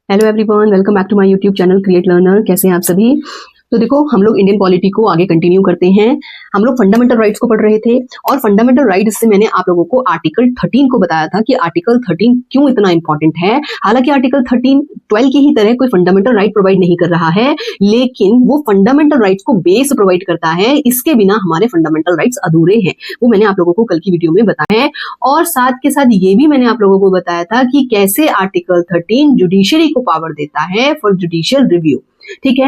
Hello everyone, welcome back to my YouTube channel create learner. कैसे हैं आप सभी। तो देखो, हम लोग इंडियन पॉलिटी को आगे कंटिन्यू करते हैं। हम लोग फंडामेंटल राइट्स को पढ़ रहे थे और फंडामेंटल राइट्स से मैंने आप लोगों को आर्टिकल 13 को बताया था कि आर्टिकल 13 क्यों इतना इंपॉर्टेंट है। हालांकि आर्टिकल 13 12 की ही तरह कोई फंडामेंटल राइट प्रोवाइड नहीं कर रहा है, लेकिन वो फंडामेंटल राइट्स को बेस प्रोवाइड करता है। इसके बिना हमारे फंडामेंटल राइट्स अधूरे हैं। वो मैंने आप लोगों को कल की वीडियो में बताया है और साथ के साथ ये भी मैंने आप लोगों को बताया था कि कैसे आर्टिकल 13 जुडिशरी को पावर देता है फॉर जुडिशियल रिव्यू। ठीक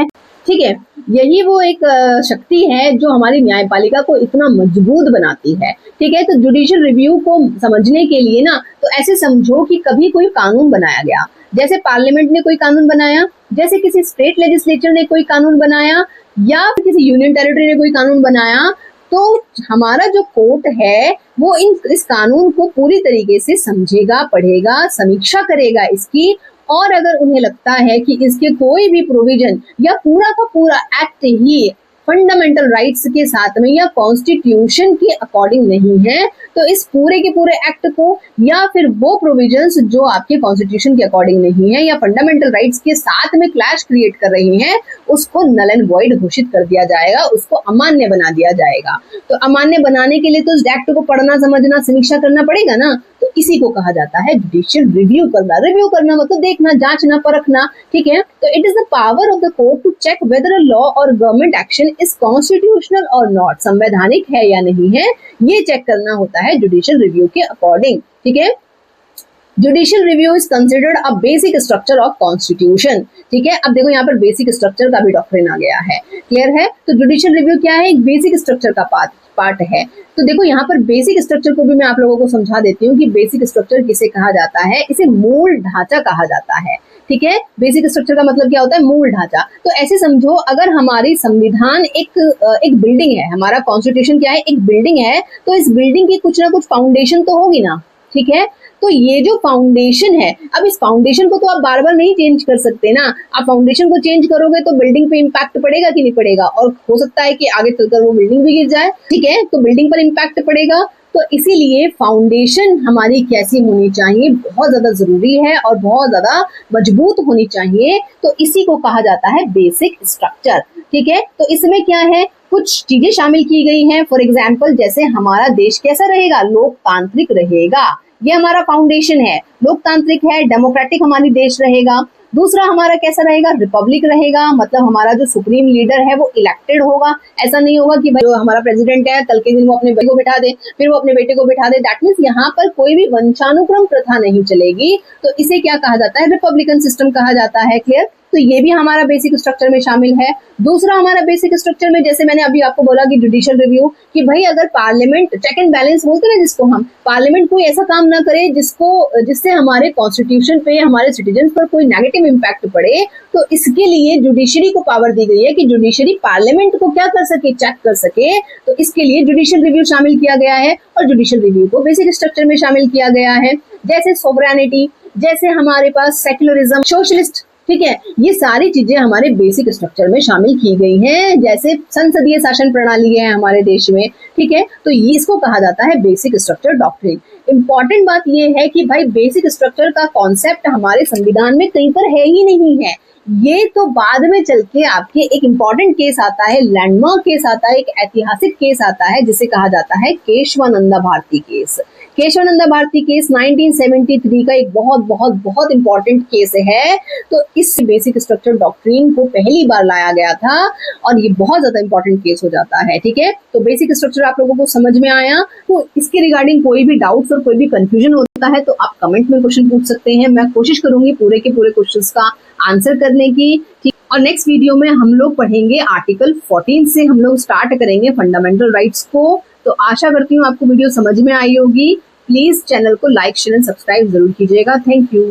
है, यही वो एक शक्ति है जो हमारी न्यायपालिका को इतना मजबूत बनाती है। ठीक है, तो जुडिशियल रिव्यू को समझने के लिए ना, तो ऐसे समझो कि कभी कोई कानून बनाया गया, जैसे पार्लियामेंट ने कोई कानून बनाया, जैसे किसी स्टेट लेजिस्लेचर ने कोई कानून बनाया या किसी यूनियन टेरिटरी ने कोई कानून बनाया, तो हमारा जो कोर्ट है वो इस कानून को पूरी तरीके से समझेगा, पढ़ेगा, समीक्षा करेगा इसकी, और अगर उन्हें लगता है कि इसके कोई भी प्रोविजन या पूरा का पूरा एक्ट ही फंडामेंटल राइट्स के साथ में या कॉन्स्टिट्यूशन के अकॉर्डिंग नहीं है, तो इस पूरे के पूरे एक्ट को या फिर वो प्रोविजंस जो आपके कॉन्स्टिट्यूशन के अकॉर्डिंग नहीं है या फंडामेंटल राइट्स के साथ में क्लैश क्रिएट कर रही हैं, उसको नल एंड वॉइड घोषित कर दिया जाएगा, उसको अमान्य बना दिया जाएगा। तो अमान्य बनाने के लिए तो इस एक्ट को पढ़ना, समझना, समीक्षा करना पड़ेगा ना। तो इसी को कहा जाता है जुडिशियल रिव्यू करना। रिव्यू करना मतलब देखना, जांचना, परखना। ठीक है, तो it is the power of the court to check whether a law और गवर्नमेंट एक्शन इज कॉन्स्टिट्यूशनल और नॉट, संवैधानिक है या नहीं है, ये चेक करना होता है जुडिशियल रिव्यू के अकॉर्डिंग। ठीक है, judicial review is considered a basic structure of constitution. ठीक है, अब देखो यहाँ पर बेसिक स्ट्रक्चर का भी डॉक्ट्रिन आ गया है। क्लियर है, तो जुडिशियल रिव्यू क्या है, एक बेसिक स्ट्रक्चर का पार्ट है। तो देखो यहाँ पर बेसिक स्ट्रक्चर को भी मैं आप लोगों को समझा देती हूँ कि बेसिक स्ट्रक्चर किसे कहा जाता है। इसे मूल ढांचा कहा जाता है। ठीक है, बेसिक स्ट्रक्चर का मतलब क्या होता है, मूल ढांचा। तो ऐसे समझो, अगर हमारी संविधान एक बिल्डिंग है, हमारा कॉन्स्टिट्यूशन क्या है, एक बिल्डिंग है, तो इस बिल्डिंग की कुछ ना कुछ फाउंडेशन तो होगी ना। ठीक है, तो ये जो फाउंडेशन है, अब इस फाउंडेशन को तो आप बार बार नहीं चेंज कर सकते ना। आप फाउंडेशन को चेंज करोगे तो बिल्डिंग पे इम्पैक्ट पड़ेगा कि नहीं पड़ेगा, और हो सकता है कि आगे चलकर वो बिल्डिंग भी गिर जाए। ठीक है, तो बिल्डिंग पर इम्पैक्ट पड़ेगा। तो इसीलिए फाउंडेशन हमारी कैसी होनी चाहिए, बहुत ज्यादा जरूरी है और बहुत ज्यादा मजबूत होनी चाहिए। तो इसी को कहा जाता है बेसिक स्ट्रक्चर। ठीक है, तो इसमें क्या है, कुछ चीजें शामिल की गई हैं। फॉर एग्जाम्पल, जैसे हमारा देश कैसा रहेगा, लोकतांत्रिक रहेगा, ये हमारा फाउंडेशन है। लोकतांत्रिक है, डेमोक्रेटिक हमारी देश रहेगा। दूसरा हमारा कैसा रहेगा, रिपब्लिक रहेगा, मतलब हमारा जो सुप्रीम लीडर है वो इलेक्टेड होगा। ऐसा नहीं होगा कि भाई जो हमारा प्रेसिडेंट है कल के दिन वो अपने बेटे को बिठा दे, फिर वो अपने बेटे को बिठा दे। दैट मीन्स यहाँ पर कोई भी वंशानुक्रम प्रथा नहीं चलेगी। तो इसे क्या कहा जाता है, रिपब्लिकन सिस्टम कहा जाता है। क्लियर, तो ये भी हमारा बेसिक स्ट्रक्चर में शामिल है। दूसरा हमारा बेसिक स्ट्रक्चर में, जैसे मैंने अभी आपको बोला कि जुडिशियल रिव्यू, कि भाई अगर पार्लियामेंट, चेक एंड बैलेंस बोलते हैं जिसको हम, पार्लियामेंट कोई ऐसा काम ना करे जिससे हमारे कॉन्स्टिट्यूशन पे, हमारे सिटीजन पर कोई नेगेटिव इम्पैक्ट पड़े, तो इसके लिए जुडिशरी को पावर दी गई है कि जुडिशरी पार्लियामेंट को क्या कर सके, चेक कर सके। तो इसके लिए जुडिशियल रिव्यू शामिल किया गया है और जुडिशियल रिव्यू को बेसिक स्ट्रक्चर में शामिल किया गया है। जैसे सोवरेनिटी, जैसे हमारे पास सेक्युलरिज्म, सोशलिस्ट, ठीक है, ये सारी चीजें हमारे बेसिक स्ट्रक्चर में शामिल की गई हैं। जैसे संसदीय शासन प्रणाली है हमारे देश में। ठीक है, तो ये इसको कहा जाता है बेसिक स्ट्रक्चर डॉक्ट्रिन। इंपॉर्टेंट बात ये है कि भाई बेसिक स्ट्रक्चर का कॉन्सेप्ट हमारे संविधान में कहीं पर है ही नहीं है। ये तो बाद में चल के आपके एक इंपॉर्टेंट केस आता है, लैंडमार्क केस आता है, एक ऐतिहासिक केस आता है जिसे कहा जाता है केशवानंदा भारती केस। केशवानंदा भारती केस 1973 का एक बहुत बहुत बहुत इंपॉर्टेंट केस है। तो इस बेसिक स्ट्रक्चर डॉक्ट्रिन को पहली बार लाया गया था और ये बहुत ज्यादा इंपॉर्टेंट केस हो जाता है। ठीक है, तो बेसिक स्ट्रक्चर आप लोगों को समझ में आया। तो इसके रिगार्डिंग कोई भी डाउट्स और कोई भी कंफ्यूजन होता है तो आप कमेंट में क्वेश्चन पूछ सकते हैं। मैं कोशिश करूंगी पूरे के पूरे क्वेश्चंस का आंसर करने की। ठीक, और नेक्स्ट वीडियो में हम लोग पढ़ेंगे आर्टिकल 14 से हम लोग स्टार्ट करेंगे फंडामेंटल राइट्स को। तो आशा करती हूँ आपको वीडियो समझ में आई होगी। प्लीज चैनल को लाइक, शेयर एंड सब्सक्राइब जरूर कीजिएगा। Thank you.